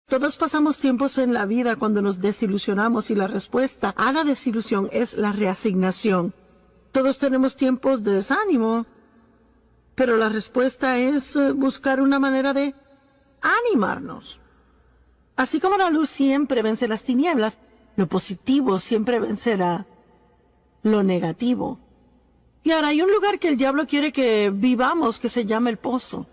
Todos pasamos tiempos en la vida cuando nos desilusionamos y la respuesta a la desilusión es la reasignación. Todos tenemos tiempos de desánimo, pero la respuesta es buscar una manera de animarnos. Así como la luz siempre vence las tinieblas, lo positivo siempre vencerá lo negativo. Y ahora hay un lugar que el diablo quiere que vivamos que se llama el pozo.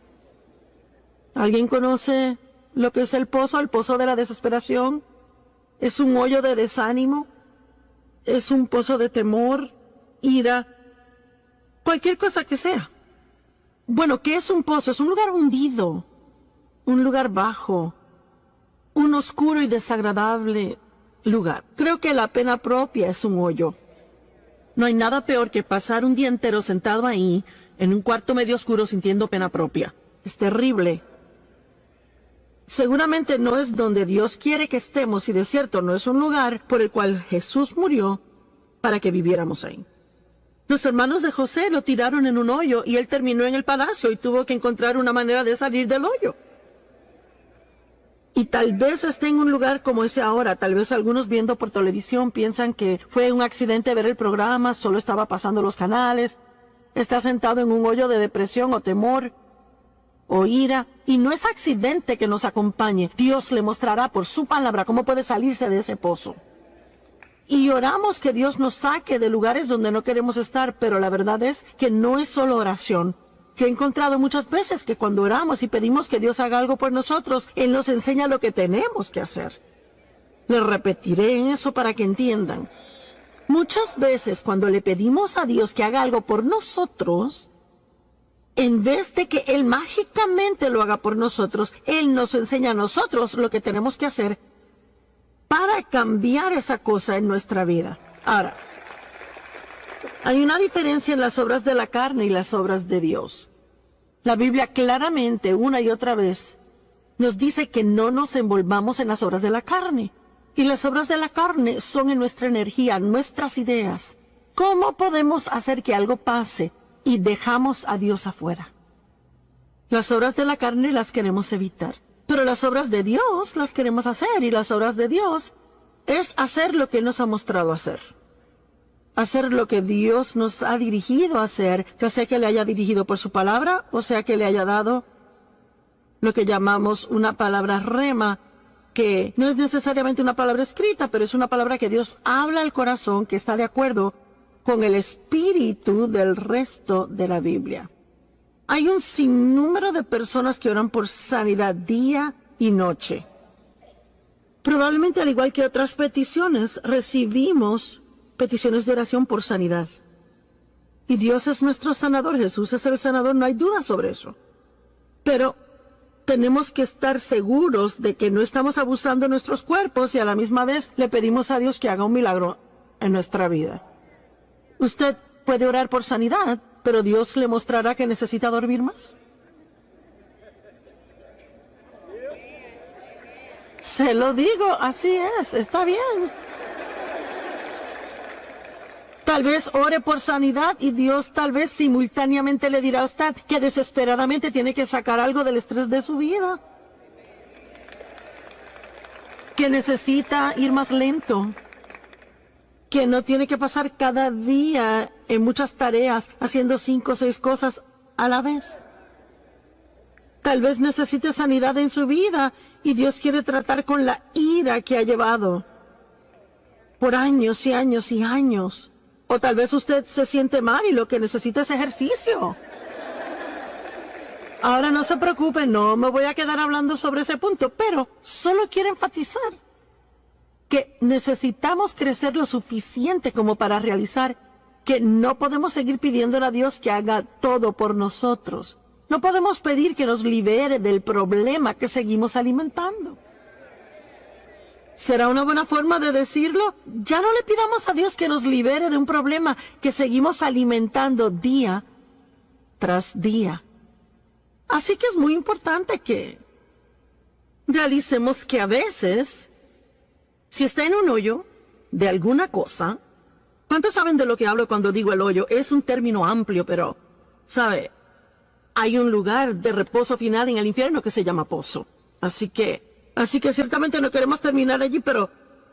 ¿Alguien conoce lo que es el pozo? El pozo de la desesperación. Es un hoyo de desánimo. Es un pozo de temor, ira, cualquier cosa que sea. Bueno, ¿qué es un pozo? Es un lugar hundido, un lugar bajo, un oscuro y desagradable lugar. Creo que la pena propia es un hoyo. No hay nada peor que pasar un día entero sentado ahí, en un cuarto medio oscuro sintiendo pena propia. Es terrible. Seguramente no es donde Dios quiere que estemos y de cierto no es un lugar por el cual Jesús murió para que viviéramos ahí. Los hermanos de José lo tiraron en un hoyo y él terminó en el palacio y tuvo que encontrar una manera de salir del hoyo. Y tal vez esté en un lugar como ese ahora. Tal vez algunos viendo por televisión piensan que fue un accidente ver el programa, solo estaba pasando los canales. Está sentado en un hoyo de depresión o temor o ira. Y no es accidente que nos acompañe. Dios le mostrará por su palabra cómo puede salirse de ese pozo. Y oramos que Dios nos saque de lugares donde no queremos estar, pero la verdad es que no es solo oración. Yo he encontrado muchas veces que cuando oramos y pedimos que Dios haga algo por nosotros, Él nos enseña lo que tenemos que hacer. Les repetiré eso para que entiendan. Muchas veces cuando le pedimos a Dios que haga algo por nosotros, en vez de que Él mágicamente lo haga por nosotros, Él nos enseña a nosotros lo que tenemos que hacer para cambiar esa cosa en nuestra vida. Ahora, hay una diferencia en las obras de la carne y las obras de Dios. La Biblia claramente, una y otra vez, nos dice que no nos envolvamos en las obras de la carne. Y las obras de la carne son en nuestra energía, nuestras ideas. ¿Cómo podemos hacer que algo pase y dejamos a Dios afuera? Las obras de la carne las queremos evitar. Pero las obras de Dios las queremos hacer, y las obras de Dios es hacer lo que Él nos ha mostrado hacer. Hacer lo que Dios nos ha dirigido a hacer, ya sea que le haya dirigido por su palabra, o sea que le haya dado lo que llamamos una palabra rema, que no es necesariamente una palabra escrita, pero es una palabra que Dios habla al corazón, que está de acuerdo con el espíritu del resto de la Biblia. Hay un sinnúmero de personas que oran por sanidad día y noche. Probablemente, al igual que otras peticiones, recibimos peticiones de oración por sanidad. Y Dios es nuestro sanador, Jesús es el sanador, no hay duda sobre eso. Pero tenemos que estar seguros de que no estamos abusando de nuestros cuerpos y a la misma vez le pedimos a Dios que haga un milagro en nuestra vida. Usted puede orar por sanidad, pero Dios le mostrará que necesita dormir más. Se lo digo, así es, está bien. Tal vez ore por sanidad y Dios tal vez simultáneamente le dirá a usted que desesperadamente tiene que sacar algo del estrés de su vida. Que necesita ir más lento. Que no tiene que pasar cada día en muchas tareas haciendo 5 o 6 cosas a la vez. Tal vez necesite sanidad en su vida y Dios quiere tratar con la ira que ha llevado por años y años y años. O tal vez usted se siente mal y lo que necesita es ejercicio. Ahora no se preocupe, no me voy a quedar hablando sobre ese punto, pero solo quiero enfatizar que necesitamos crecer lo suficiente como para realizar que no podemos seguir pidiéndole a Dios que haga todo por nosotros. No podemos pedir que nos libere del problema que seguimos alimentando. ¿Será una buena forma de decirlo? Ya no le pidamos a Dios que nos libere de un problema que seguimos alimentando día tras día. Así que es muy importante que realicemos que a veces, si está en un hoyo de alguna cosa, ¿cuántos saben de lo que hablo cuando digo el hoyo? Es un término amplio, pero, ¿sabe? Hay un lugar de reposo final en el infierno que se llama pozo. Así que Así que ciertamente no queremos terminar allí, pero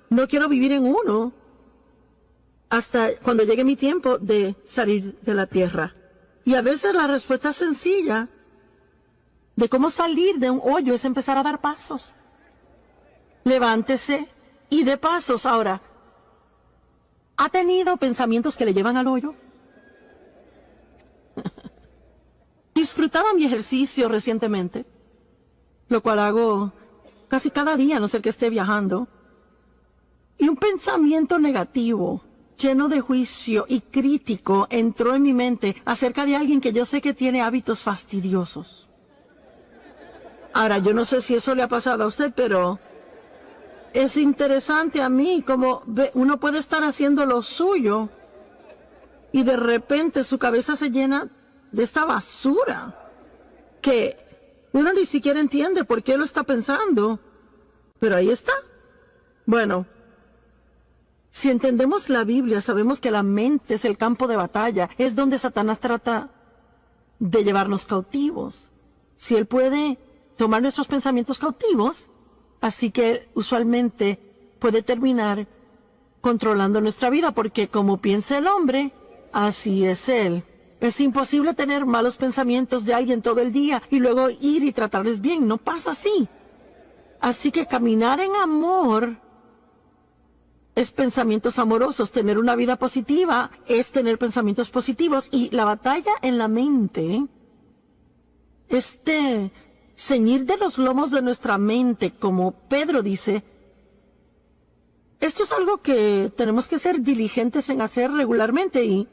no quiero vivir en uno hasta cuando llegue mi tiempo de salir de la tierra. Y a veces la respuesta sencilla de cómo salir de un hoyo es empezar a dar pasos. Levántese y dé pasos. Ahora, ¿ha tenido pensamientos que le llevan al hoyo? Disfrutaba mi ejercicio recientemente, lo cual hago casi cada día, a no ser que esté viajando. Y un pensamiento negativo, lleno de juicio y crítico, entró en mi mente acerca de alguien que yo sé que tiene hábitos fastidiosos. Ahora, yo no sé si eso le ha pasado a usted, pero es interesante a mí como uno puede estar haciendo lo suyo y de repente su cabeza se llena de esta basura que uno ni siquiera entiende por qué lo está pensando, pero ahí está. Bueno, si entendemos la Biblia, sabemos que la mente es el campo de batalla, es donde Satanás trata de llevarnos cautivos. Si él puede tomar nuestros pensamientos cautivos, así que usualmente puede terminar controlando nuestra vida, porque como piensa el hombre, así es él. Es imposible tener malos pensamientos de alguien todo el día y luego ir y tratarles bien. No pasa así. Así que caminar en amor es pensamientos amorosos. Tener una vida positiva es tener pensamientos positivos. Y la batalla en la mente, ceñir de los lomos de nuestra mente, como Pedro dice, esto es algo que tenemos que ser diligentes en hacer regularmente, y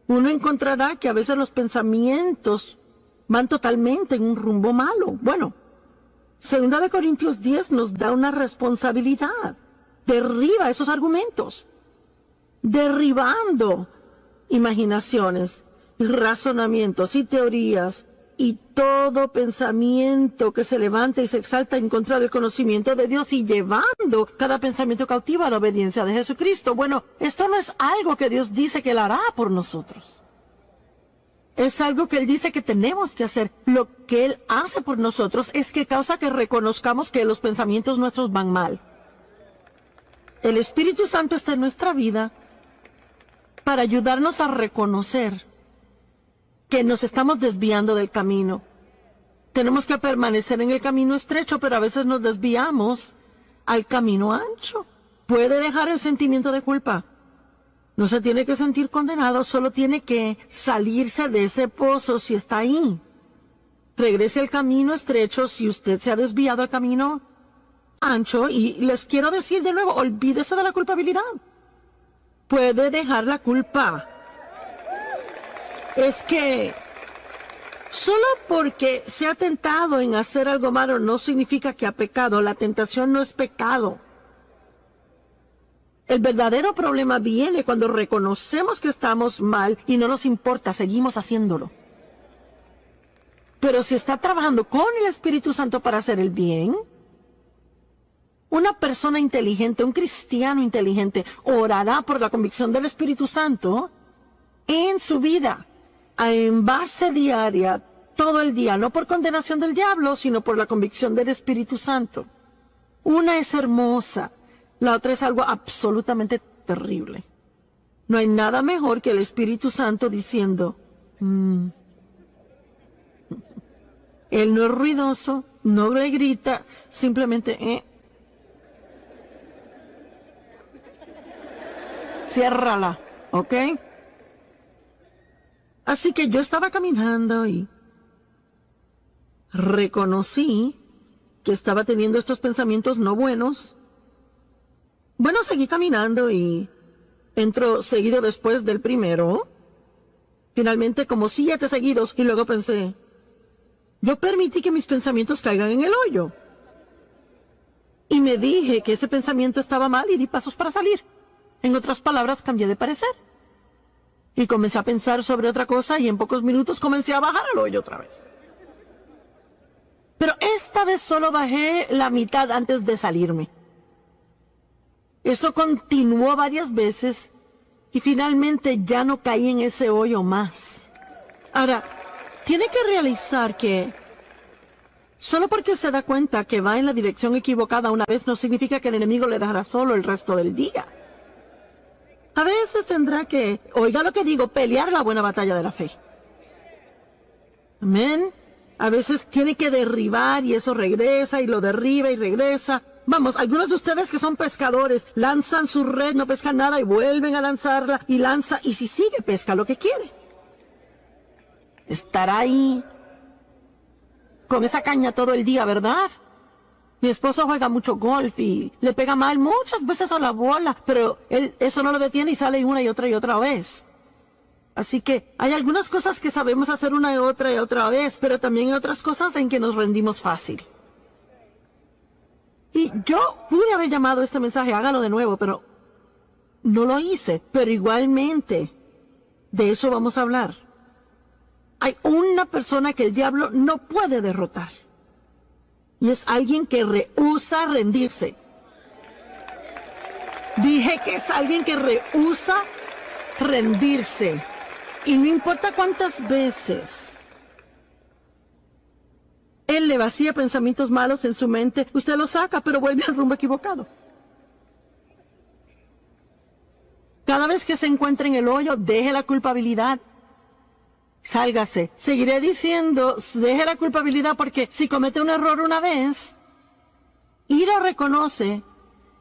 uno encontrará que a veces los pensamientos van totalmente en un rumbo malo. Bueno, 2 Corintios 10 nos da una responsabilidad. Derriba esos argumentos, derribando imaginaciones y razonamientos y teorías y todo pensamiento que se levanta y se exalta en contra del conocimiento de Dios, y llevando cada pensamiento cautivo a la obediencia de Jesucristo. Bueno, esto no es algo que Dios dice que Él hará por nosotros. Es algo que Él dice que tenemos que hacer. Lo que Él hace por nosotros es que causa que reconozcamos que los pensamientos nuestros van mal. El Espíritu Santo está en nuestra vida para ayudarnos a reconocer que nos estamos desviando del camino. Tenemos que permanecer en el camino estrecho, pero a veces nos desviamos al camino ancho. Puede dejar el sentimiento de culpa. No se tiene que sentir condenado, solo tiene que salirse de ese pozo si está ahí. Regrese al camino estrecho si usted se ha desviado al camino ancho, y les quiero decir de nuevo, olvídese de la culpabilidad. Puede dejar la culpa. Es que solo porque se ha tentado en hacer algo malo no significa que ha pecado. La tentación no es pecado. El verdadero problema viene cuando reconocemos que estamos mal y no nos importa, seguimos haciéndolo. Pero si está trabajando con el Espíritu Santo para hacer el bien, una persona inteligente, un cristiano inteligente, orará por la convicción del Espíritu Santo en su vida, en base diaria, todo el día, no por condenación del diablo, sino por la convicción del Espíritu Santo. Una es hermosa, la otra es algo absolutamente terrible. No hay nada mejor que el Espíritu Santo diciendo, Él no es ruidoso, no le grita, simplemente, ciérrala, ¿ok? Así que yo estaba caminando y reconocí que estaba teniendo estos pensamientos no buenos. Bueno, seguí caminando y entro seguido después del primero. Finalmente como 7 seguidos, y luego pensé, yo permití que mis pensamientos caigan en el hoyo. Y me dije que ese pensamiento estaba mal y di pasos para salir. En otras palabras, cambié de parecer. Y comencé a pensar sobre otra cosa, y en pocos minutos comencé a bajar al hoyo otra vez. Pero esta vez solo bajé la mitad antes de salirme. Eso continuó varias veces y finalmente ya no caí en ese hoyo más. Ahora, tiene que realizar que Solo porque se da cuenta que va en la dirección equivocada una vez no significa que el enemigo le dejará solo el resto del día. A veces tendrá que, oiga lo que digo, pelear la buena batalla de la fe. Amén. A veces tiene que derribar y eso regresa y lo derriba y regresa. Vamos, algunos de ustedes que son pescadores lanzan su red, no pescan nada y vuelven a lanzarla y lanza y si sigue pesca lo que quiere. Estará ahí con esa caña todo el día, ¿verdad? Mi esposo juega mucho golf y le pega mal muchas veces a la bola, pero él eso no lo detiene y sale una y otra vez. Así que hay algunas cosas que sabemos hacer una y otra vez, pero también hay otras cosas en que nos rendimos fácil. Y yo pude haber llamado este mensaje, hágalo de nuevo, pero no lo hice. Pero igualmente, de eso vamos a hablar. Hay una persona que el diablo no puede derrotar. Y es alguien que rehúsa rendirse. Dije que es alguien que rehúsa rendirse. Y no importa cuántas veces él le vacía pensamientos malos en su mente, usted los saca, pero vuelve al rumbo equivocado. Cada vez que se encuentre en el hoyo, deje la culpabilidad. Sálgase. Seguiré diciendo, deje la culpabilidad porque si comete un error una vez y lo reconoce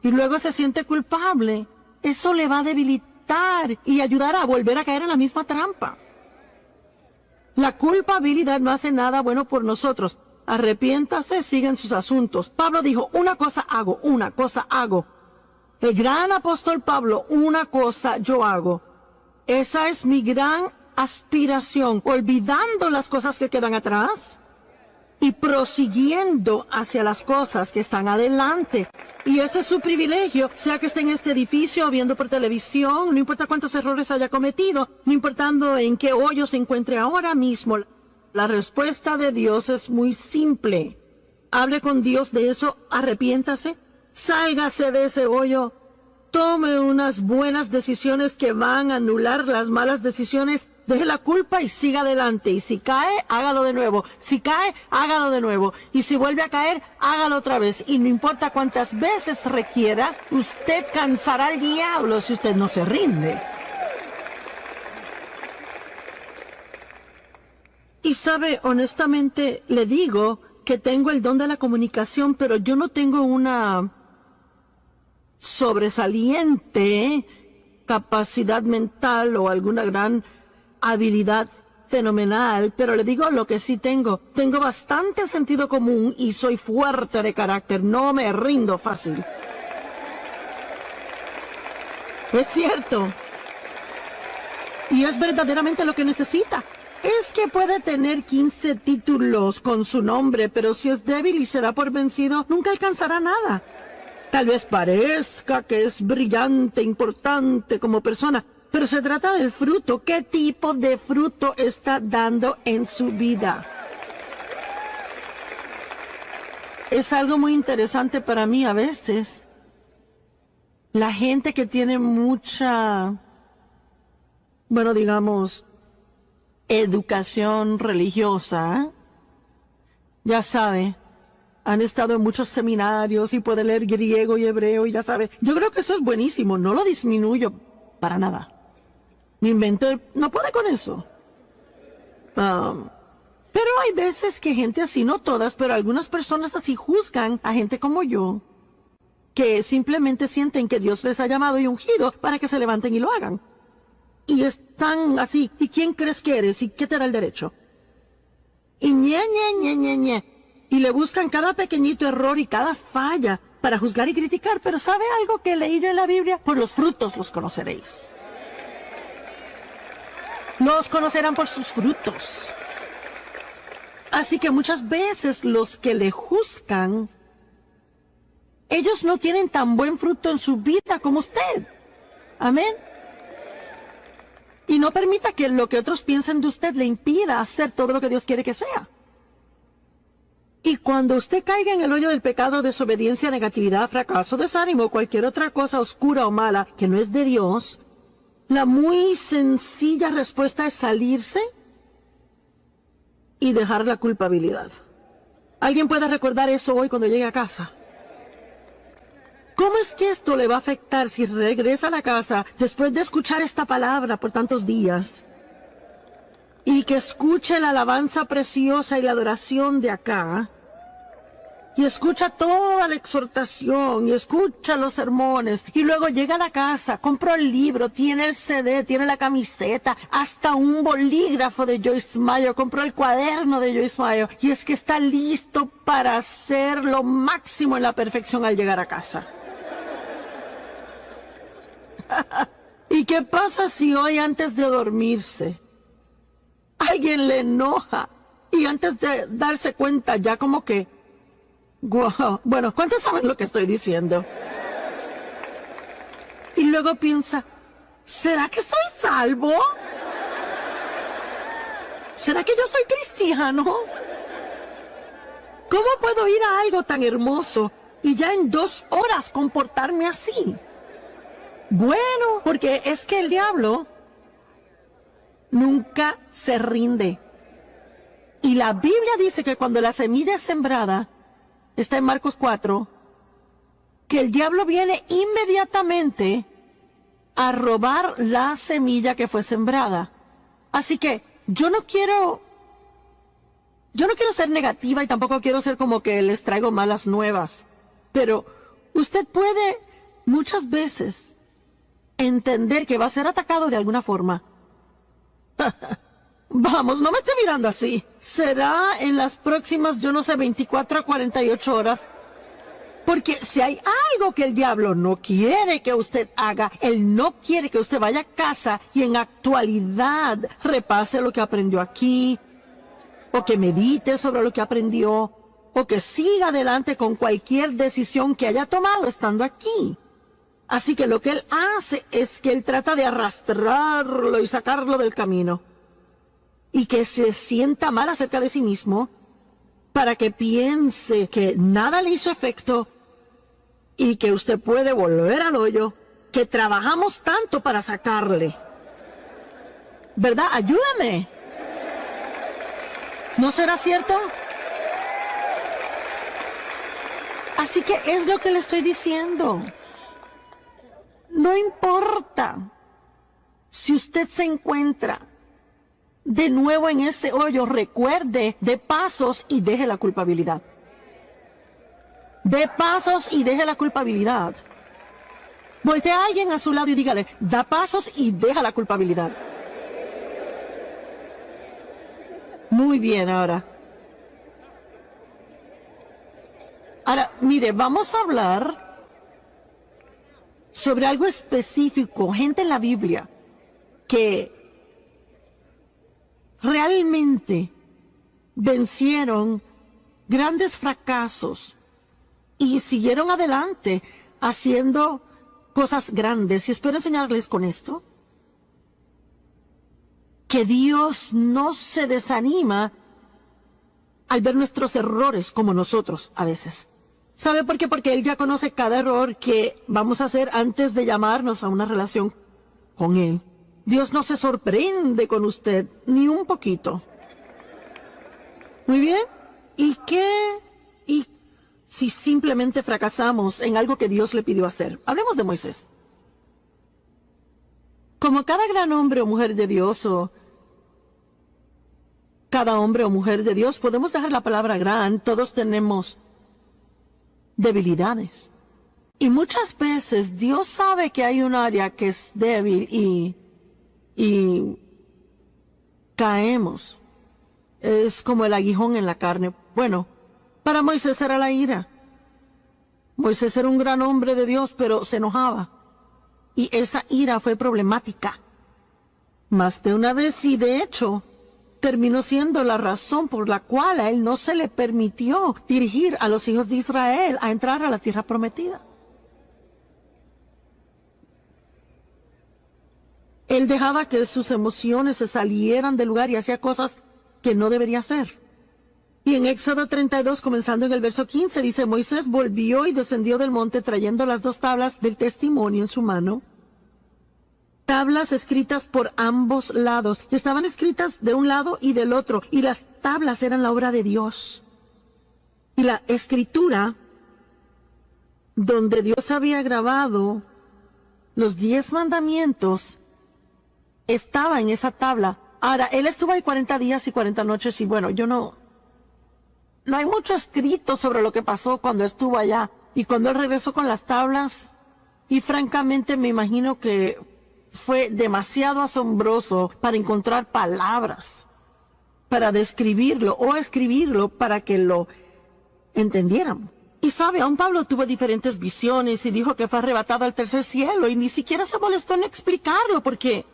y luego se siente culpable, eso le va a debilitar y ayudar a volver a caer en la misma trampa. La culpabilidad no hace nada bueno por nosotros. Arrepiéntase, sigan sus asuntos. Pablo dijo, una cosa hago. El gran apóstol Pablo, una cosa yo hago. Esa es mi gran aspiración, olvidando las cosas que quedan atrás y prosiguiendo hacia las cosas que están adelante. Y ese es su privilegio, sea que esté en este edificio o viendo por televisión, no importa cuántos errores haya cometido, no importando en qué hoyo se encuentre ahora mismo. La respuesta de Dios es muy simple. Hable con Dios de eso, arrepiéntase, sálgase de ese hoyo, tome unas buenas decisiones que van a anular las malas decisiones, deje la culpa y siga adelante. Y si cae, hágalo de nuevo. Si cae, hágalo de nuevo. Y si vuelve a caer, hágalo otra vez. Y no importa cuántas veces requiera, usted cansará al diablo si usted no se rinde. Y sabe, honestamente, le digo que tengo el don de la comunicación, pero yo no tengo una sobresaliente capacidad mental o alguna gran habilidad fenomenal, pero le digo lo que sí tengo. Tengo bastante sentido común y soy fuerte de carácter, no me rindo fácil. Es cierto. Y es verdaderamente lo que necesita. Es que puede tener 15 títulos con su nombre, pero si es débil y se da por vencido, nunca alcanzará nada. Tal vez parezca que es brillante, importante como persona, pero se trata del fruto. ¿Qué tipo de fruto está dando en su vida? Es algo muy interesante para mí a veces. La gente que tiene mucha, bueno, digamos, educación religiosa, ya sabe, han estado en muchos seminarios y puede leer griego y hebreo y ya sabe. Yo creo que eso es buenísimo, no lo disminuyo para nada. Mi mente no puede con eso. Pero hay veces que gente así, no todas, pero algunas personas así juzgan a gente como yo, que simplemente sienten que Dios les ha llamado y ungido para que se levanten y lo hagan. Y están así, ¿y quién crees que eres? ¿Y qué te da el derecho? Y y le buscan cada pequeñito error y cada falla para juzgar y criticar. Pero ¿sabe algo que leí yo en la Biblia? Por los frutos los conoceréis. Los conocerán por sus frutos. Así que muchas veces los que le juzgan, ellos no tienen tan buen fruto en su vida como usted. Amén. Y no permita que lo que otros piensen de usted le impida hacer todo lo que Dios quiere que sea. Y cuando usted caiga en el hoyo del pecado, desobediencia, negatividad, fracaso, desánimo, cualquier otra cosa oscura o mala que no es de Dios, la muy sencilla respuesta es salirse y dejar la culpabilidad. ¿Alguien puede recordar eso hoy cuando llegue a casa? ¿Cómo es que esto le va a afectar si regresa a la casa después de escuchar esta palabra por tantos días? Y que escuche la alabanza preciosa y la adoración de acá. Y escucha toda la exhortación y escucha los sermones. Y luego llega a la casa, compra el libro, tiene el CD, tiene la camiseta, hasta un bolígrafo de Joyce Meyer, compró el cuaderno de Joyce Meyer. Y es que está listo para hacer lo máximo en la perfección al llegar a casa. ¿Y qué pasa si hoy antes de dormirse alguien le enoja y antes de darse cuenta ya como que, wow, bueno, ¿cuántos saben lo que estoy diciendo? Y luego piensa, ¿será que soy salvo? ¿Será que yo soy cristiano? ¿Cómo puedo ir a algo tan hermoso y ya en 2 horas comportarme así? Bueno, porque es que el diablo nunca se rinde. Y la Biblia dice que cuando la semilla es sembrada, está en Marcos 4, que el diablo viene inmediatamente a robar la semilla que fue sembrada. Así que yo no quiero ser negativa y tampoco quiero ser como que les traigo malas nuevas. Pero usted puede muchas veces entender que va a ser atacado de alguna forma. Vamos, no me esté mirando así. Será en las próximas, 24 a 48 horas. Porque si hay algo que el diablo no quiere que usted haga, él no quiere que usted vaya a casa y en actualidad repase lo que aprendió aquí, o que medite sobre lo que aprendió, o que siga adelante con cualquier decisión que haya tomado estando aquí. Así que lo que él hace es que él trata de arrastrarlo y sacarlo del camino. Y que se sienta mal acerca de sí mismo para que piense que nada le hizo efecto y que usted puede volver al hoyo que trabajamos tanto para sacarle. ¿Verdad? Ayúdame. ¿No será cierto? Así que es lo que le estoy diciendo. No importa si usted se encuentra de nuevo en ese hoyo, recuerde, dé pasos y deje la culpabilidad. Dé pasos y deje la culpabilidad. Voltee a alguien a su lado y dígale, da pasos y deja la culpabilidad. Muy bien, ahora. Ahora, mire, vamos a hablar sobre algo específico, gente en la Biblia que realmente vencieron grandes fracasos y siguieron adelante haciendo cosas grandes. Y espero enseñarles con esto que Dios no se desanima al ver nuestros errores como nosotros a veces. ¿Sabe por qué? Porque Él ya conoce cada error que vamos a hacer antes de llamarnos a una relación con Él. Dios no se sorprende con usted ni un poquito. Muy bien. ¿Y qué? ¿Y si simplemente fracasamos en algo que Dios le pidió hacer? Hablemos de Moisés. Como cada gran hombre o mujer de Dios, o cada hombre o mujer de Dios, podemos dejar la palabra gran, todos tenemos debilidades. Y muchas veces Dios sabe que hay un área que es débil y caemos. Es como el aguijón en la carne. Bueno, para Moisés era la ira. Moisés era un gran hombre de Dios, pero se enojaba. Y esa ira fue problemática. Más de una vez, y de hecho, terminó siendo la razón por la cual a él no se le permitió dirigir a los hijos de Israel a entrar a la tierra prometida. Él dejaba que sus emociones se salieran del lugar y hacía cosas que no debería hacer. Y en Éxodo 32, comenzando en el verso 15, dice, Moisés volvió y descendió del monte trayendo las 2 tablas del testimonio en su mano. Tablas escritas por ambos lados. Y estaban escritas de un lado y del otro. Y las tablas eran la obra de Dios. Y la escritura donde Dios había grabado los 10 mandamientos estaba en esa tabla. Ahora, él estuvo ahí 40 días y 40 noches y bueno, no hay mucho escrito sobre lo que pasó cuando estuvo allá y cuando él regresó con las tablas. Y francamente me imagino que fue demasiado asombroso para encontrar palabras para describirlo o escribirlo para que lo entendieran. Y sabe, aún Pablo tuvo diferentes visiones y dijo que fue arrebatado al tercer cielo y ni siquiera se molestó en explicarlo porque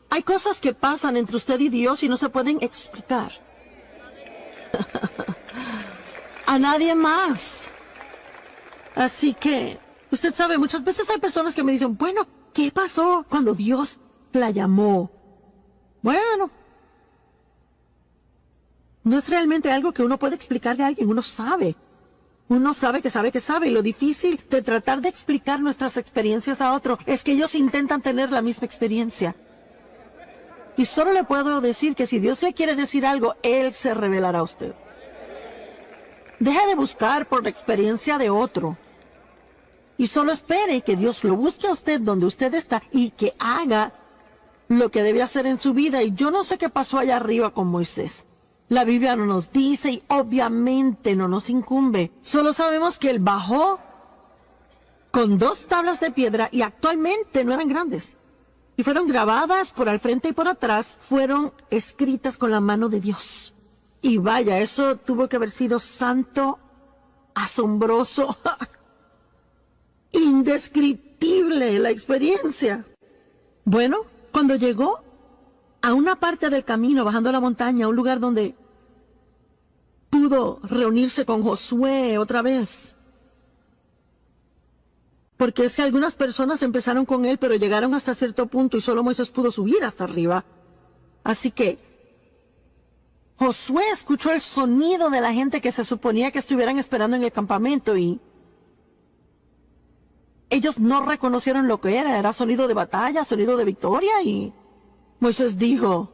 hay cosas que pasan entre usted y Dios y no se pueden explicar. A nadie más. Así que, usted sabe, muchas veces hay personas que me dicen, bueno, ¿qué pasó cuando Dios la llamó? Bueno, no es realmente algo que uno puede explicarle a alguien, uno sabe. Uno sabe que sabe que sabe. Y lo difícil de tratar de explicar nuestras experiencias a otro es que ellos intentan tener la misma experiencia. Y solo le puedo decir que si Dios le quiere decir algo, Él se revelará a usted. Deje de buscar por la experiencia de otro. Y solo espere que Dios lo busque a usted donde usted está y que haga lo que debe hacer en su vida. Y yo no sé qué pasó allá arriba con Moisés. La Biblia no nos dice y obviamente no nos incumbe. Solo sabemos que él bajó con 2 tablas de piedra y actualmente no eran grandes. Y fueron grabadas por al frente y por atrás, fueron escritas con la mano de Dios. Y vaya, eso tuvo que haber sido santo, asombroso, indescriptible la experiencia. Bueno, cuando llegó a una parte del camino, bajando la montaña, a un lugar donde pudo reunirse con Josué otra vez. Porque es que algunas personas empezaron con él, pero llegaron hasta cierto punto y solo Moisés pudo subir hasta arriba. Así que Josué escuchó el sonido de la gente que se suponía que estuvieran esperando en el campamento y ellos no reconocieron lo que era sonido de batalla, sonido de victoria y Moisés dijo,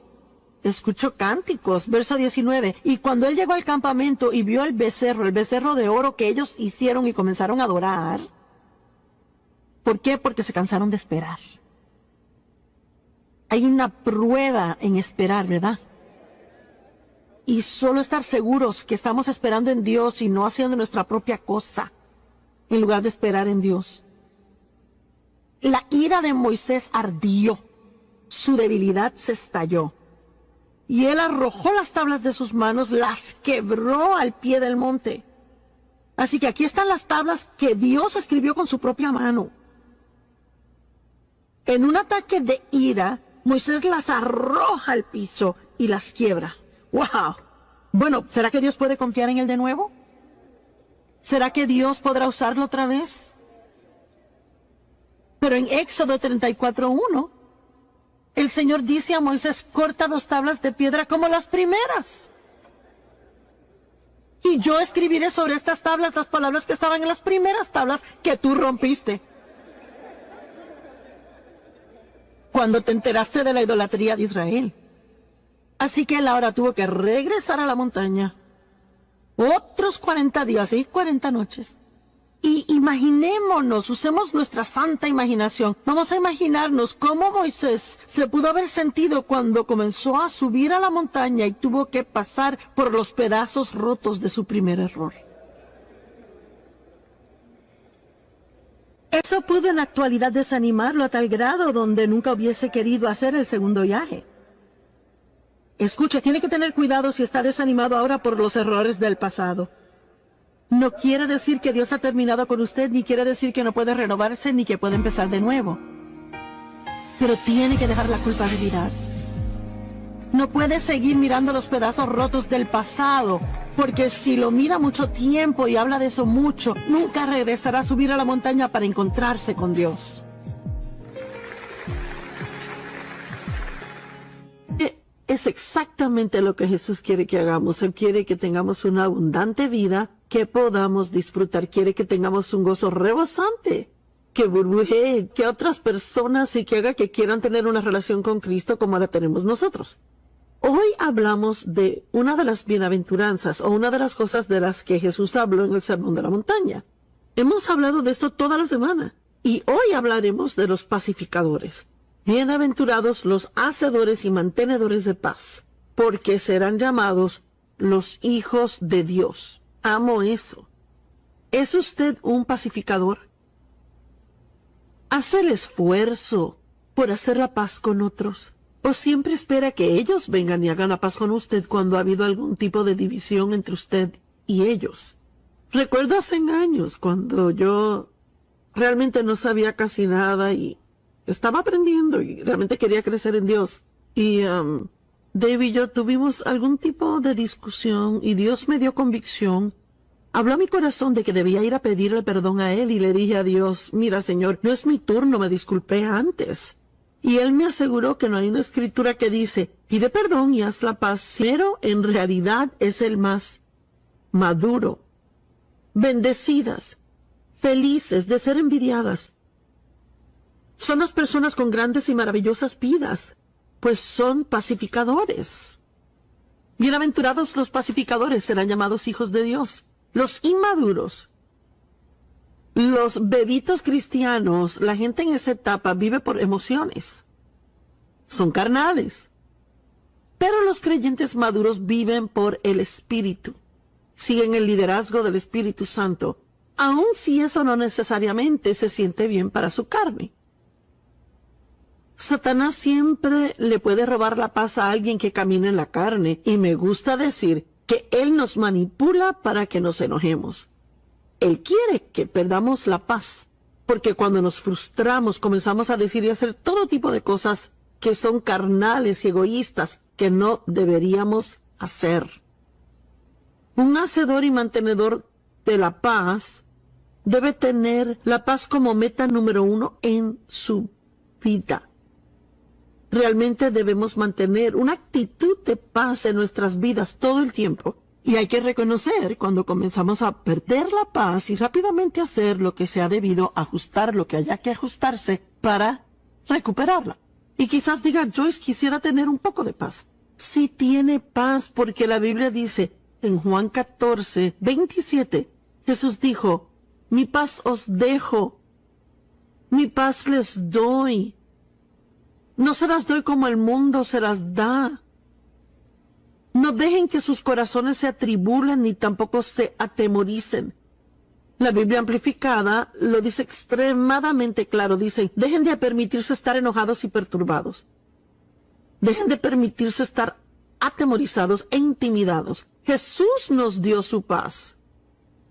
escuchó cánticos, verso 19, y cuando él llegó al campamento y vio el becerro de oro que ellos hicieron y comenzaron a adorar. ¿Por qué? Porque se cansaron de esperar. Hay una prueba en esperar, ¿verdad? Y solo estar seguros que estamos esperando en Dios y no haciendo nuestra propia cosa, en lugar de esperar en Dios. La ira de Moisés ardió. Su debilidad se estalló. Y él arrojó las tablas de sus manos, las quebró al pie del monte. Así que aquí están las tablas que Dios escribió con su propia mano. En un ataque de ira, Moisés las arroja al piso y las quiebra. ¡Wow! Bueno, ¿será que Dios puede confiar en él de nuevo? ¿Será que Dios podrá usarlo otra vez? Pero en Éxodo 34:1, el Señor dice a Moisés, corta 2 tablas de piedra como las primeras. Y yo escribiré sobre estas tablas las palabras que estaban en las primeras tablas que tú rompiste. Cuando te enteraste de la idolatría de Israel. Así que él ahora tuvo que regresar a la montaña. Otros 40 días y 40 noches. Y imaginémonos, usemos nuestra santa imaginación. Vamos a imaginarnos cómo Moisés se pudo haber sentido cuando comenzó a subir a la montaña y tuvo que pasar por los pedazos rotos de su primer error. Eso pudo en la actualidad desanimarlo a tal grado donde nunca hubiese querido hacer el segundo viaje. Escucha, tiene que tener cuidado si está desanimado ahora por los errores del pasado. No quiere decir que Dios ha terminado con usted, ni quiere decir que no puede renovarse, ni que puede empezar de nuevo. Pero tiene que dejar la culpabilidad. No puede seguir mirando los pedazos rotos del pasado, porque si lo mira mucho tiempo y habla de eso mucho, nunca regresará a subir a la montaña para encontrarse con Dios. Es exactamente lo que Jesús quiere que hagamos. Él quiere que tengamos una abundante vida, que podamos disfrutar. Quiere que tengamos un gozo rebosante, que burbujee, que otras personas y que haga que quieran tener una relación con Cristo como la tenemos nosotros. Hoy hablamos de una de las bienaventuranzas o una de las cosas de las que Jesús habló en el Sermón de la Montaña. Hemos hablado de esto toda la semana y hoy hablaremos de los pacificadores. Bienaventurados los hacedores y mantenedores de paz, porque serán llamados los hijos de Dios. Amo eso. ¿Es usted un pacificador? ¿Hace el esfuerzo por hacer la paz con otros? ¿O siempre espera que ellos vengan y hagan la paz con usted cuando ha habido algún tipo de división entre usted y ellos? Recuerdo hace años cuando yo realmente no sabía casi nada y estaba aprendiendo y realmente quería crecer en Dios. Y Dave y yo tuvimos algún tipo de discusión y Dios me dio convicción. Habló a mi corazón de que debía ir a pedirle perdón a Él y le dije a Dios, mira Señor, no es mi turno, me disculpé antes. Y Él me aseguró que no hay una escritura que dice, pide perdón y haz la paz, pero en realidad es el más maduro. Bendecidas, felices de ser envidiadas. Son las personas con grandes y maravillosas vidas, pues son pacificadores. Bienaventurados los pacificadores serán llamados hijos de Dios. Los inmaduros, los bebitos cristianos, la gente en esa etapa vive por emociones. Son carnales. Pero los creyentes maduros viven por el Espíritu. Siguen el liderazgo del Espíritu Santo, aun si eso no necesariamente se siente bien para su carne. Satanás siempre le puede robar la paz a alguien que camina en la carne, y me gusta decir que él nos manipula para que nos enojemos. Él quiere que perdamos la paz, porque cuando nos frustramos comenzamos a decir y hacer todo tipo de cosas que son carnales y egoístas que no deberíamos hacer. Un hacedor y mantenedor de la paz debe tener la paz como meta número 1 en su vida. Realmente debemos mantener una actitud de paz en nuestras vidas todo el tiempo. Y hay que reconocer cuando comenzamos a perder la paz y rápidamente hacer lo que sea debido, ajustar lo que haya que ajustarse para recuperarla. Y quizás diga, Joyce, quisiera tener un poco de paz. Sí tiene paz porque la Biblia dice en Juan 14, 27, Jesús dijo, mi paz os dejo, mi paz les doy. No se las doy como el mundo se las da. No dejen que sus corazones se atribulen ni tampoco se atemoricen. La Biblia amplificada lo dice extremadamente claro. Dice, dejen de permitirse estar enojados y perturbados. Dejen de permitirse estar atemorizados e intimidados. Jesús nos dio su paz,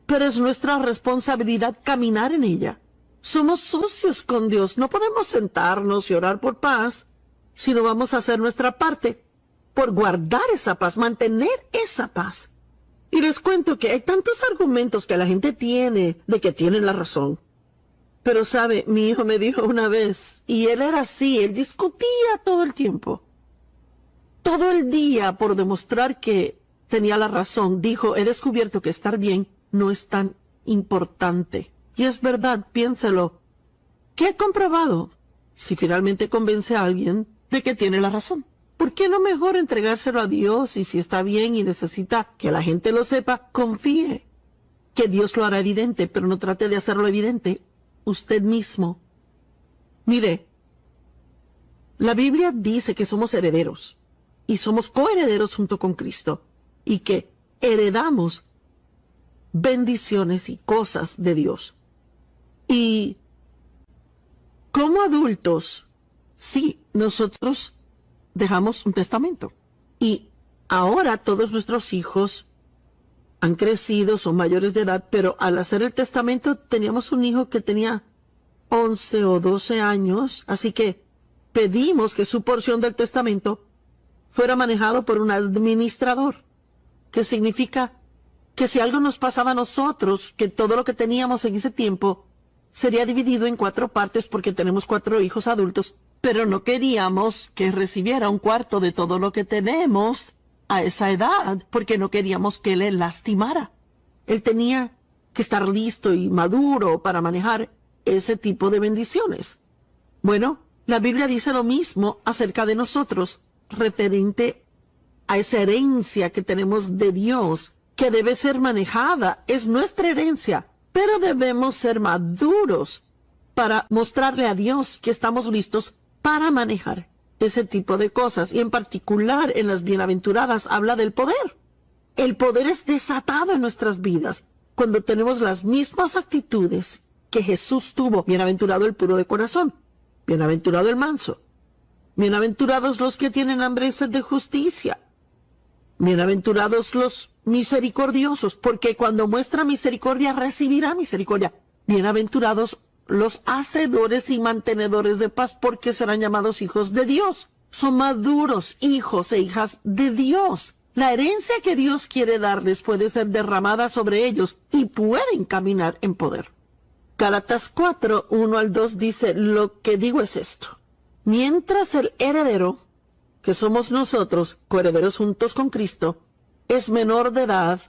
pero es nuestra responsabilidad caminar en ella. Somos socios con Dios. No podemos sentarnos y orar por paz si no vamos a hacer nuestra parte por guardar esa paz, mantener esa paz. Y les cuento que hay tantos argumentos que la gente tiene de que tienen la razón. Pero sabe, mi hijo me dijo una vez, y él era así, él discutía todo el tiempo. Todo el día por demostrar que tenía la razón. Dijo, he descubierto que estar bien no es tan importante. Y es verdad, piénselo. ¿Qué he comprobado? Si finalmente convence a alguien de que tiene la razón. ¿Por qué no mejor entregárselo a Dios? Y si está bien y necesita que la gente lo sepa, confíe que Dios lo hará evidente, pero no trate de hacerlo evidente usted mismo. Mire, la Biblia dice que somos herederos y somos coherederos junto con Cristo y que heredamos bendiciones y cosas de Dios. Y como adultos, sí, nosotros dejamos un testamento. Y ahora todos nuestros hijos han crecido, son mayores de edad, pero al hacer el testamento teníamos un hijo que tenía 11 o 12 años, así que pedimos que su porción del testamento fuera manejado por un administrador, que significa que si algo nos pasaba a nosotros, que todo lo que teníamos en ese tiempo sería dividido en 4 partes porque tenemos 4 hijos adultos, pero no queríamos que recibiera un cuarto de todo lo que tenemos a esa edad, porque no queríamos que le lastimara. Él tenía que estar listo y maduro para manejar ese tipo de bendiciones. Bueno, la Biblia dice lo mismo acerca de nosotros, referente a esa herencia que tenemos de Dios, que debe ser manejada. Es nuestra herencia, pero debemos ser maduros para mostrarle a Dios que estamos listos para manejar ese tipo de cosas. Y en particular en las bienaventuradas habla del poder. El poder es desatado en nuestras vidas cuando tenemos las mismas actitudes que Jesús tuvo. Bienaventurado el puro de corazón, bienaventurado el manso, bienaventurados los que tienen hambre y sed de justicia, bienaventurados los misericordiosos, porque cuando muestra misericordia recibirá misericordia. Bienaventurados los hacedores y mantenedores de paz, porque serán llamados hijos de Dios. Son maduros hijos e hijas de Dios. La herencia que Dios quiere darles puede ser derramada sobre ellos y pueden caminar en poder. Gálatas 4, 1 al 2 dice, lo que digo es esto. Mientras el heredero, que somos nosotros, coherederos juntos con Cristo, es menor de edad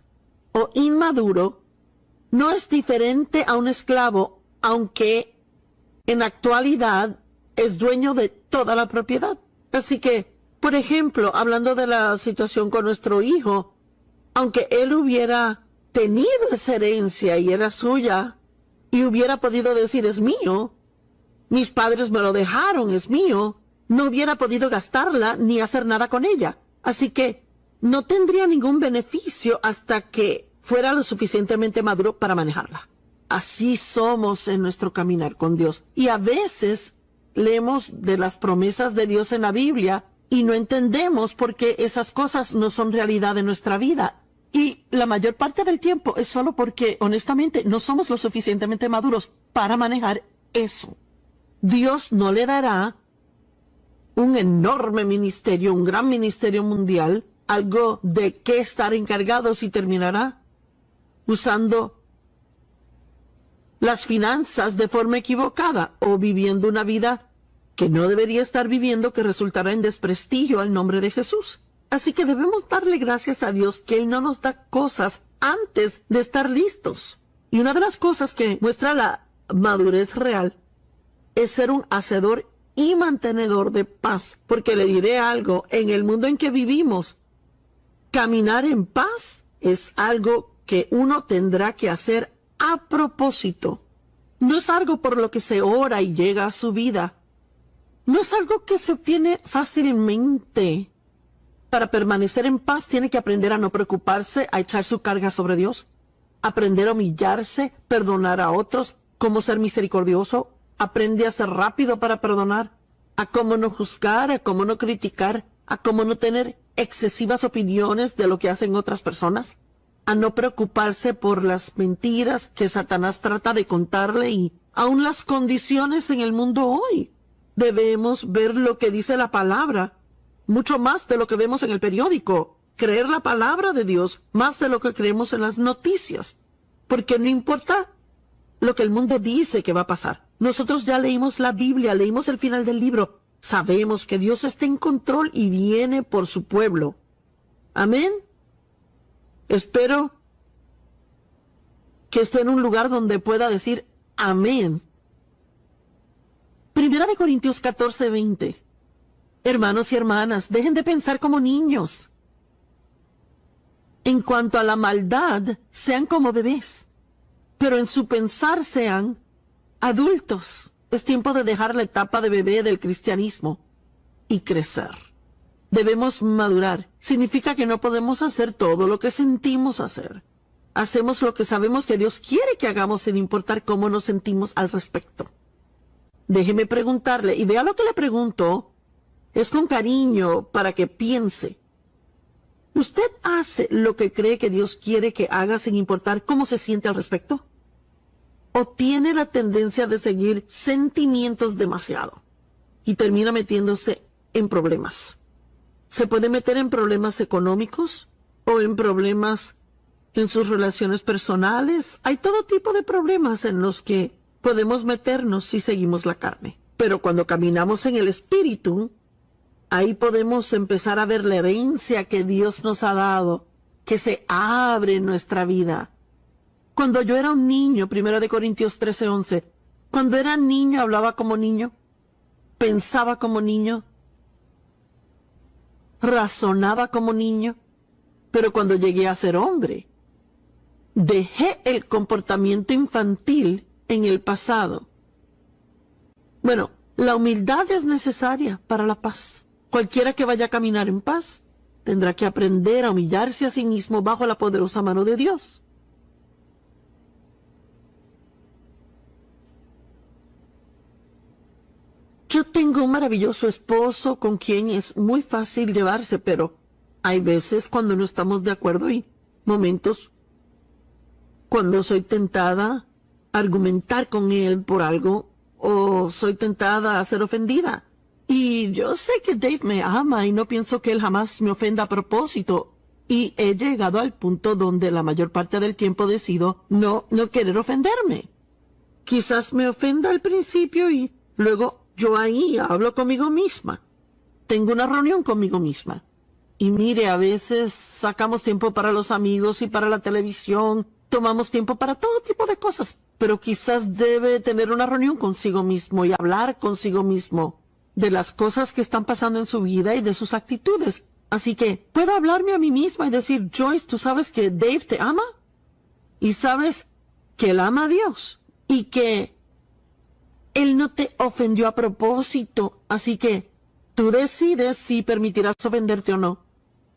o inmaduro, no es diferente a un esclavo, aunque en actualidad es dueño de toda la propiedad. Así que, por ejemplo, hablando de la situación con nuestro hijo, aunque él hubiera tenido esa herencia y era suya, y hubiera podido decir, es mío, mis padres me lo dejaron, es mío, no hubiera podido gastarla ni hacer nada con ella. Así que no tendría ningún beneficio hasta que fuera lo suficientemente maduro para manejarla. Así somos en nuestro caminar con Dios. Y a veces leemos de las promesas de Dios en la Biblia y no entendemos por qué esas cosas no son realidad en nuestra vida. Y la mayor parte del tiempo es solo porque, honestamente, no somos lo suficientemente maduros para manejar eso. Dios no le dará un enorme ministerio, un gran ministerio mundial, algo de qué estar encargados, y terminará usando las finanzas de forma equivocada o viviendo una vida que no debería estar viviendo, que resultará en desprestigio al nombre de Jesús. Así que debemos darle gracias a Dios que Él no nos da cosas antes de estar listos. Y una de las cosas que muestra la madurez real es ser un hacedor y mantenedor de paz. Porque le diré algo, en el mundo en que vivimos, caminar en paz es algo que uno tendrá que hacer a propósito. No es algo por lo que se ora y llega a su vida. No es algo que se obtiene fácilmente. Para permanecer en paz tiene que aprender a no preocuparse, a echar su carga sobre Dios, aprender a humillarse, perdonar a otros, cómo ser misericordioso, aprende a ser rápido para perdonar, a cómo no juzgar, a cómo no criticar, a cómo no tener excesivas opiniones de lo que hacen otras personas, a no preocuparse por las mentiras que Satanás trata de contarle y aún las condiciones en el mundo hoy. Debemos ver lo que dice la palabra, mucho más de lo que vemos en el periódico, creer la palabra de Dios más de lo que creemos en las noticias, porque no importa lo que el mundo dice que va a pasar. Nosotros ya leímos la Biblia, leímos el final del libro, sabemos que Dios está en control y viene por su pueblo. Amén. Espero que esté en un lugar donde pueda decir amén. Primera de Corintios 14:20. Hermanos y hermanas, dejen de pensar como niños. En cuanto a la maldad, sean como bebés, pero en su pensar sean adultos. Es tiempo de dejar la etapa de bebé del cristianismo y crecer. Debemos madurar. Significa que no podemos hacer todo lo que sentimos hacer. Hacemos lo que sabemos que Dios quiere que hagamos sin importar cómo nos sentimos al respecto. Déjeme preguntarle, y vea lo que le pregunto. Es con cariño para que piense. ¿Usted hace lo que cree que Dios quiere que haga sin importar cómo se siente al respecto? ¿O tiene la tendencia de seguir sentimientos demasiado y termina metiéndose en problemas? Se puede meter en problemas económicos o en problemas en sus relaciones personales. Hay todo tipo de problemas en los que podemos meternos si seguimos la carne. Pero cuando caminamos en el Espíritu, ahí podemos empezar a ver la herencia que Dios nos ha dado, que se abre en nuestra vida. Cuando yo era un niño, 1 Corintios 13:11, cuando era niño hablaba como niño, pensaba como niño, razonaba como niño, pero cuando llegué a ser hombre, dejé el comportamiento infantil en el pasado. Bueno, la humildad es necesaria para la paz. Cualquiera que vaya a caminar en paz tendrá que aprender a humillarse a sí mismo bajo la poderosa mano de Dios. Yo tengo un maravilloso esposo con quien es muy fácil llevarse, pero hay veces cuando no estamos de acuerdo y momentos cuando soy tentada a argumentar con él por algo o soy tentada a ser ofendida. Y yo sé que Dave me ama y no pienso que él jamás me ofenda a propósito. Y he llegado al punto donde la mayor parte del tiempo decido no querer ofenderme. Quizás me ofenda al principio y luego yo ahí hablo conmigo misma. Tengo una reunión conmigo misma. Y mire, a veces sacamos tiempo para los amigos y para la televisión. Tomamos tiempo para todo tipo de cosas. Pero quizás debe tener una reunión consigo mismo y hablar consigo mismo de las cosas que están pasando en su vida y de sus actitudes. Así que puedo hablarme a mí misma y decir, Joyce, ¿tú sabes que Dave te ama? Y sabes que él ama a Dios y que él no te ofendió a propósito. Así que tú decides si permitirás ofenderte o no.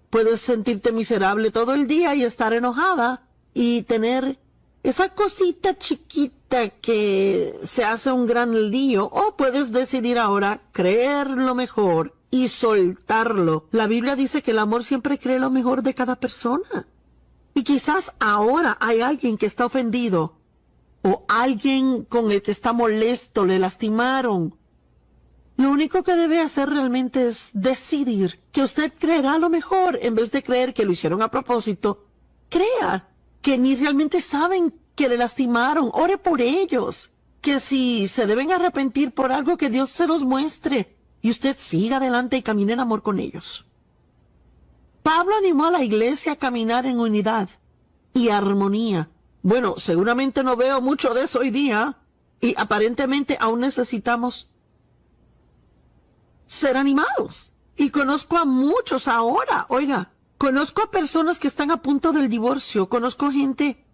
Puedes sentirte miserable todo el día y estar enojada y tener esa cosita chiquita que se hace un gran lío, o puedes decidir ahora creer lo mejor y soltarlo. La Biblia dice que el amor siempre cree lo mejor de cada persona. Y quizás ahora hay alguien que está ofendido, o alguien con el que está molesto, le lastimaron. Lo único que debe hacer realmente es decidir que usted creerá lo mejor, en vez de creer que lo hicieron a propósito. Crea que ni realmente saben que le lastimaron. Ore por ellos. Que si se deben arrepentir por algo, que Dios se los muestre. Y usted siga adelante y camine en amor con ellos. Pablo animó a la iglesia a caminar en unidad y armonía. Bueno, seguramente no veo mucho de eso hoy día. Y aparentemente aún necesitamos ser animados. Y conozco a muchos ahora. Oiga, conozco a personas que están a punto del divorcio. Conozco gente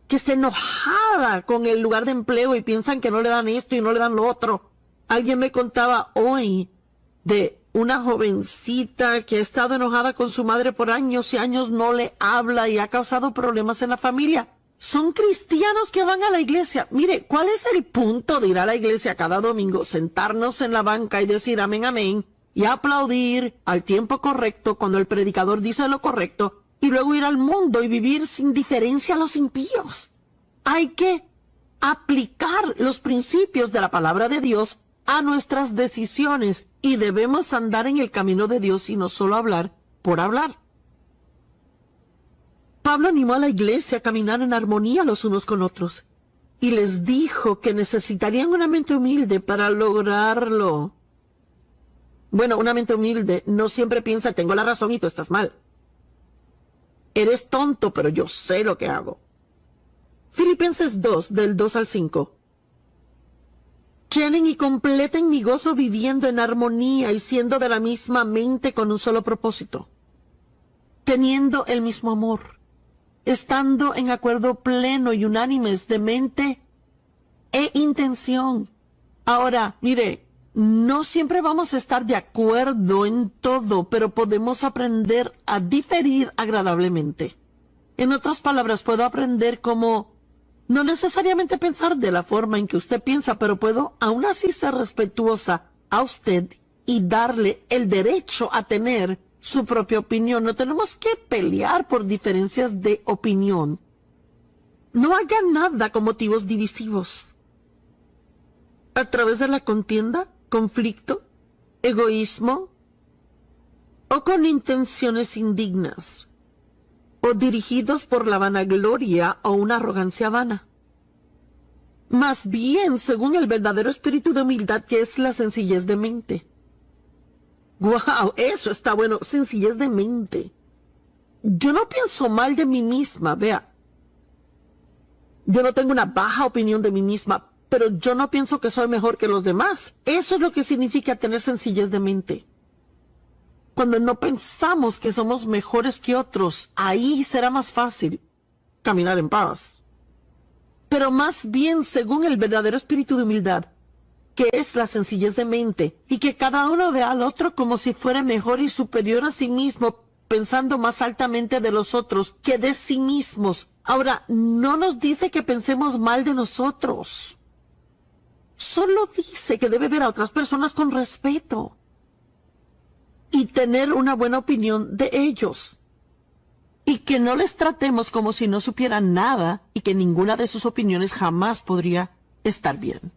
que está enojada con el lugar de empleo y piensan que no le dan esto y no le dan lo otro. Alguien me contaba hoy de una jovencita que ha estado enojada con su madre por años y años, no le habla y ha causado problemas en la familia. Son cristianos que van a la iglesia. Mire, ¿cuál es el punto de ir a la iglesia cada domingo, sentarnos en la banca y decir amén, amén, y aplaudir al tiempo correcto cuando el predicador dice lo correcto, y luego ir al mundo y vivir sin diferencia a los impíos? Hay que aplicar los principios de la palabra de Dios a nuestras decisiones y debemos andar en el camino de Dios y no solo hablar por hablar. Pablo animó a la iglesia a caminar en armonía los unos con otros y les dijo que necesitarían una mente humilde para lograrlo. Bueno, una mente humilde no siempre piensa tengo la razón y tú estás mal. Eres tonto, pero yo sé lo que hago. Filipenses 2, del 2 al 5. Llenen y completen mi gozo viviendo en armonía y siendo de la misma mente con un solo propósito, teniendo el mismo amor, estando en acuerdo pleno y unánimes de mente e intención. Ahora, mire, no siempre vamos a estar de acuerdo en todo, pero podemos aprender a diferir agradablemente. En otras palabras, puedo aprender cómo no necesariamente pensar de la forma en que usted piensa, pero puedo aún así ser respetuosa a usted y darle el derecho a tener su propia opinión. No tenemos que pelear por diferencias de opinión. No haga nada con motivos divisivos. A través de la contienda, conflicto, egoísmo o con intenciones indignas, o dirigidos por la vanagloria o una arrogancia vana. Más bien, según el verdadero espíritu de humildad, que es la sencillez de mente. ¡Wow! Eso está bueno, sencillez de mente. Yo no pienso mal de mí misma, vea. Yo no tengo una baja opinión de mí misma, pero yo no pienso que soy mejor que los demás. Eso es lo que significa tener sencillez de mente. Cuando no pensamos que somos mejores que otros, ahí será más fácil caminar en paz. Pero más bien según el verdadero espíritu de humildad, que es la sencillez de mente, y que cada uno vea al otro como si fuera mejor y superior a sí mismo, pensando más altamente de los otros que de sí mismos. Ahora, no nos dice que pensemos mal de nosotros. Solo dice que debe ver a otras personas con respeto y tener una buena opinión de ellos. Y que no les tratemos como si no supieran nada y que ninguna de sus opiniones jamás podría estar bien.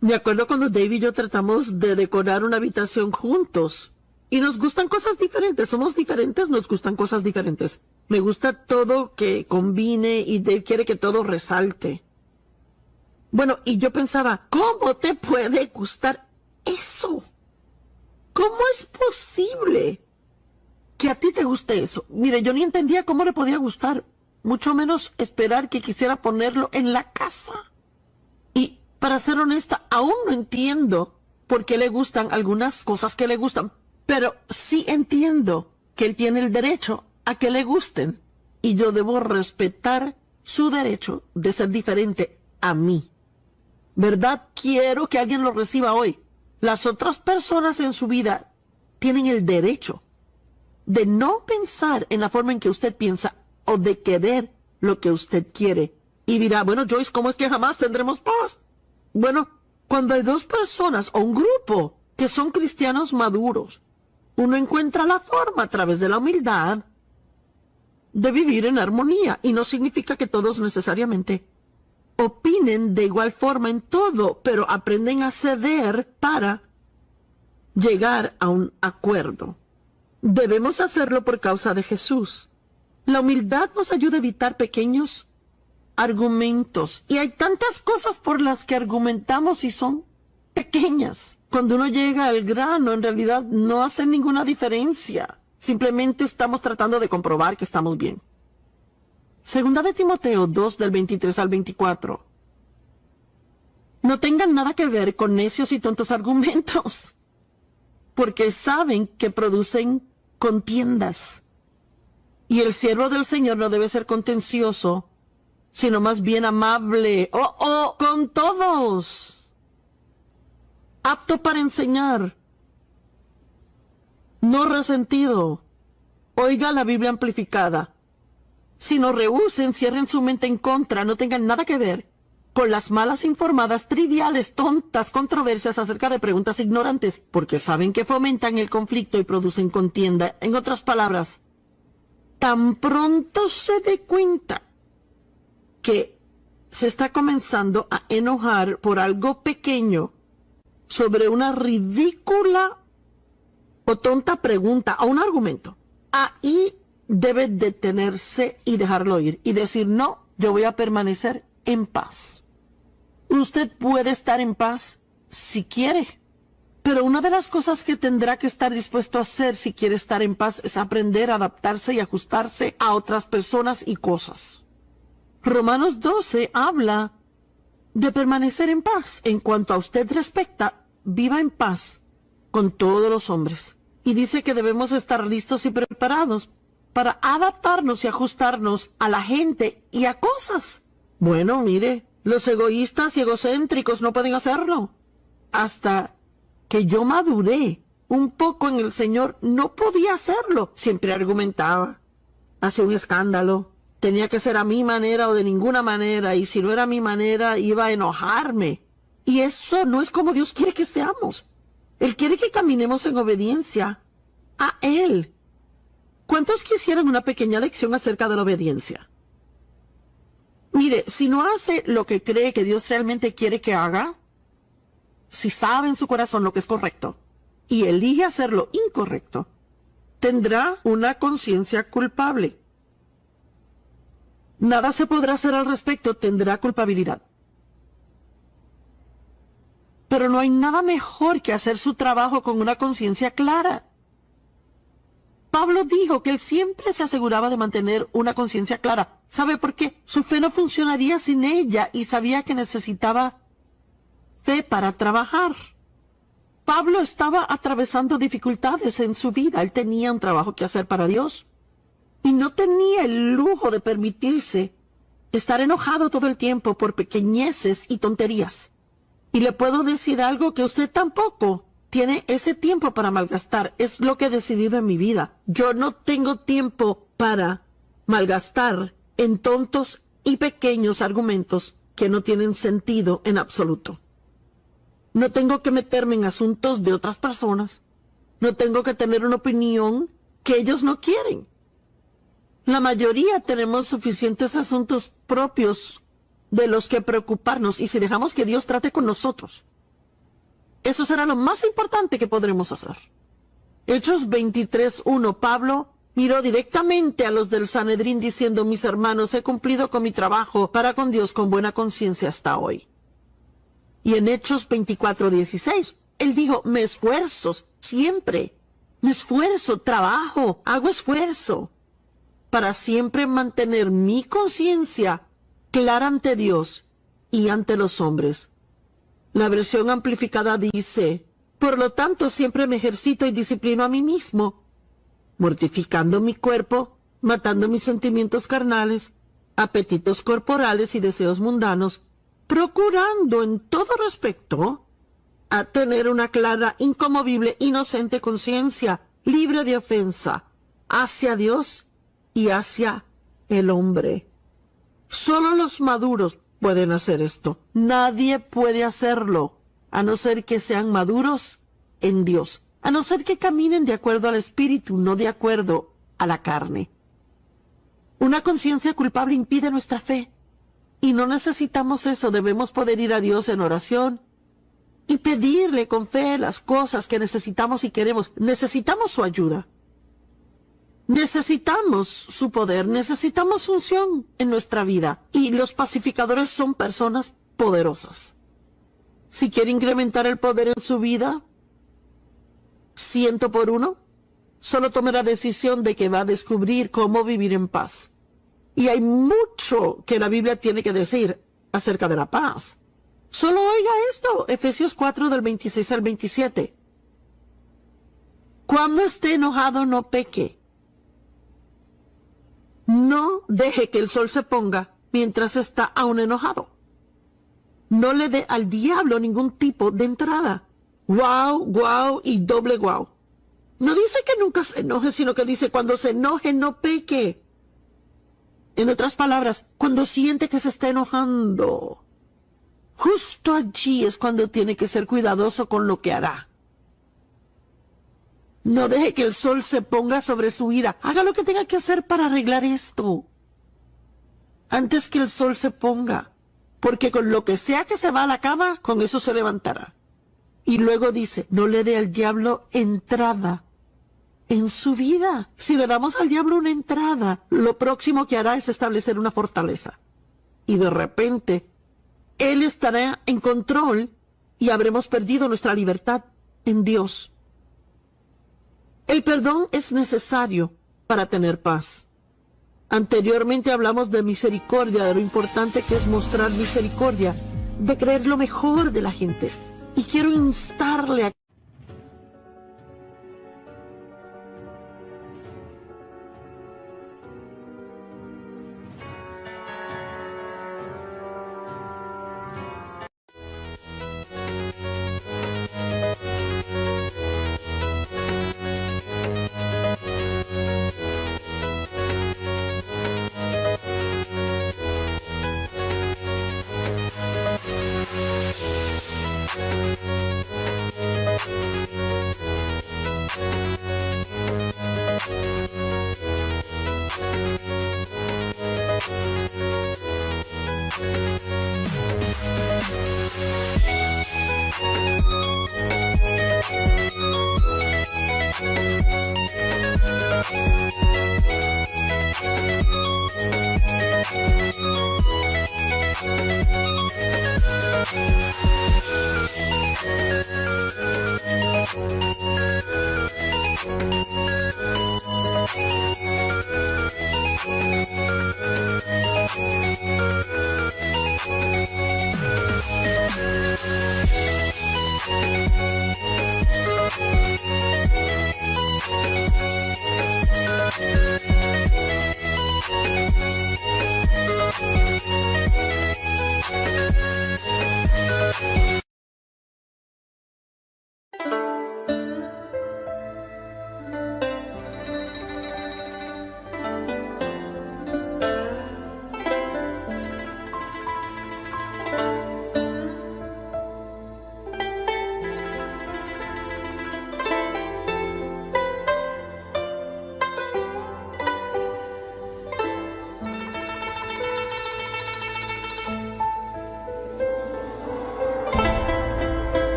Me acuerdo cuando Dave y yo tratamos de decorar una habitación juntos. Y nos gustan cosas diferentes, somos diferentes, nos gustan cosas diferentes. Me gusta todo que combine y Dave quiere que todo resalte. Bueno, y yo pensaba, ¿cómo te puede gustar eso? ¿Cómo es posible que a ti te guste eso? Mire, yo ni entendía cómo le podía gustar, mucho menos esperar que quisiera ponerlo en la casa. Y para ser honesta, aún no entiendo por qué le gustan algunas cosas que le gustan, pero sí entiendo que él tiene el derecho a que le gusten y yo debo respetar su derecho de ser diferente a mí. ¿Verdad? Quiero que alguien lo reciba hoy. Las otras personas en su vida tienen el derecho de no pensar en la forma en que usted piensa o de querer lo que usted quiere. Y dirá, bueno, Joyce, ¿cómo es que jamás tendremos paz? Bueno, cuando hay dos personas o un grupo que son cristianos maduros, uno encuentra la forma a través de la humildad de vivir en armonía. Y no significa que todos necesariamente opinen de igual forma en todo, pero aprenden a ceder para llegar a un acuerdo. Debemos hacerlo por causa de Jesús. La humildad nos ayuda a evitar pequeños argumentos. Y hay tantas cosas por las que argumentamos y son pequeñas. Cuando uno llega al grano, en realidad no hace ninguna diferencia. Simplemente estamos tratando de comprobar que estamos bien. Segunda de Timoteo 2, del 23 al 24. No tengan nada que ver con necios y tontos argumentos, porque saben que producen contiendas. Y el siervo del Señor no debe ser contencioso, sino más bien amable, con todos, apto para enseñar, no resentido. Oiga la Biblia amplificada. Si no rehúsen, cierren su mente en contra, no tengan nada que ver con las malas informadas, triviales, tontas controversias acerca de preguntas ignorantes, porque saben que fomentan el conflicto y producen contienda. En otras palabras, tan pronto se dé cuenta que se está comenzando a enojar por algo pequeño sobre una ridícula o tonta pregunta o un argumento, ahí debe detenerse y dejarlo ir y decir, no, yo voy a permanecer en paz. Usted puede estar en paz si quiere, pero una de las cosas que tendrá que estar dispuesto a hacer si quiere estar en paz es aprender a adaptarse y ajustarse a otras personas y cosas. Romanos 12 habla de permanecer en paz. En cuanto a usted respecta, viva en paz con todos los hombres. Y dice que debemos estar listos y preparados para adaptarnos y ajustarnos a la gente y a cosas. Bueno, mire, los egoístas y egocéntricos no pueden hacerlo. Hasta que yo maduré un poco en el Señor, no podía hacerlo. Siempre argumentaba, hacía un escándalo. Tenía que ser a mi manera o de ninguna manera, y si no era a mi manera, iba a enojarme. Y eso no es como Dios quiere que seamos. Él quiere que caminemos en obediencia a Él. ¿Cuántos quisieran una pequeña lección acerca de la obediencia? Mire, si no hace lo que cree que Dios realmente quiere que haga, si sabe en su corazón lo que es correcto y elige hacer lo incorrecto, tendrá una conciencia culpable. Nada se podrá hacer al respecto, tendrá culpabilidad. Pero no hay nada mejor que hacer su trabajo con una conciencia clara. Pablo dijo que él siempre se aseguraba de mantener una conciencia clara. ¿Sabe por qué? Su fe no funcionaría sin ella y sabía que necesitaba fe para trabajar. Pablo estaba atravesando dificultades en su vida. Él tenía un trabajo que hacer para Dios y no tenía el lujo de permitirse estar enojado todo el tiempo por pequeñeces y tonterías. Y le puedo decir algo, que usted tampoco tiene ese tiempo para malgastar. Es lo que he decidido en mi vida. Yo no tengo tiempo para malgastar en tontos y pequeños argumentos que no tienen sentido en absoluto. No tengo que meterme en asuntos de otras personas. No tengo que tener una opinión que ellos no quieren. La mayoría tenemos suficientes asuntos propios de los que preocuparnos, y si dejamos que Dios trate con nosotros, eso será lo más importante que podremos hacer. Hechos 23:1. Pablo miró directamente a los del Sanedrín diciendo: mis hermanos, he cumplido con mi trabajo para con Dios con buena conciencia hasta hoy. Y en Hechos 24:16, él dijo: me esfuerzo siempre, me esfuerzo, trabajo, hago esfuerzo para siempre mantener mi conciencia clara ante Dios y ante los hombres. La versión amplificada dice: por lo tanto, siempre me ejercito y disciplino a mí mismo, mortificando mi cuerpo, matando mis sentimientos carnales, apetitos corporales y deseos mundanos, procurando en todo respecto a tener una clara, inconmovible, inocente conciencia, libre de ofensa, hacia Dios y hacia el hombre. Solo los maduros pueden hacer esto. Nadie puede hacerlo, a no ser que sean maduros en Dios, a no ser que caminen de acuerdo al Espíritu, no de acuerdo a la carne. Una conciencia culpable impide nuestra fe, y no necesitamos eso. Debemos poder ir a Dios en oración y pedirle con fe las cosas que necesitamos y queremos. Necesitamos su ayuda. Necesitamos su poder, necesitamos unción en nuestra vida, y los pacificadores son personas poderosas. Si quiere incrementar el poder en su vida, 100%, solo tome la decisión de que va a descubrir cómo vivir en paz. Y hay mucho que la Biblia tiene que decir acerca de la paz. Solo oiga esto, Efesios 4 del 26 al 27. Cuando esté enojado, no peque. No deje que el sol se ponga mientras está aún enojado. No le dé al diablo ningún tipo de entrada. Guau y doble guau. No dice que nunca se enoje, sino que dice: cuando se enoje, no peque. En otras palabras, cuando siente que se está enojando, justo allí es cuando tiene que ser cuidadoso con lo que hará. No deje que el sol se ponga sobre su ira. Haga lo que tenga que hacer para arreglar esto antes que el sol se ponga, porque con lo que sea que se va a la cama, con eso se levantará. Y luego dice: no le dé al diablo entrada en su vida. Si le damos al diablo una entrada, lo próximo que hará es establecer una fortaleza. Y de repente, él estará en control y habremos perdido nuestra libertad en Dios. El perdón es necesario para tener paz. Anteriormente hablamos de misericordia, de lo importante que es mostrar misericordia, de creer lo mejor de la gente. Y quiero instarle a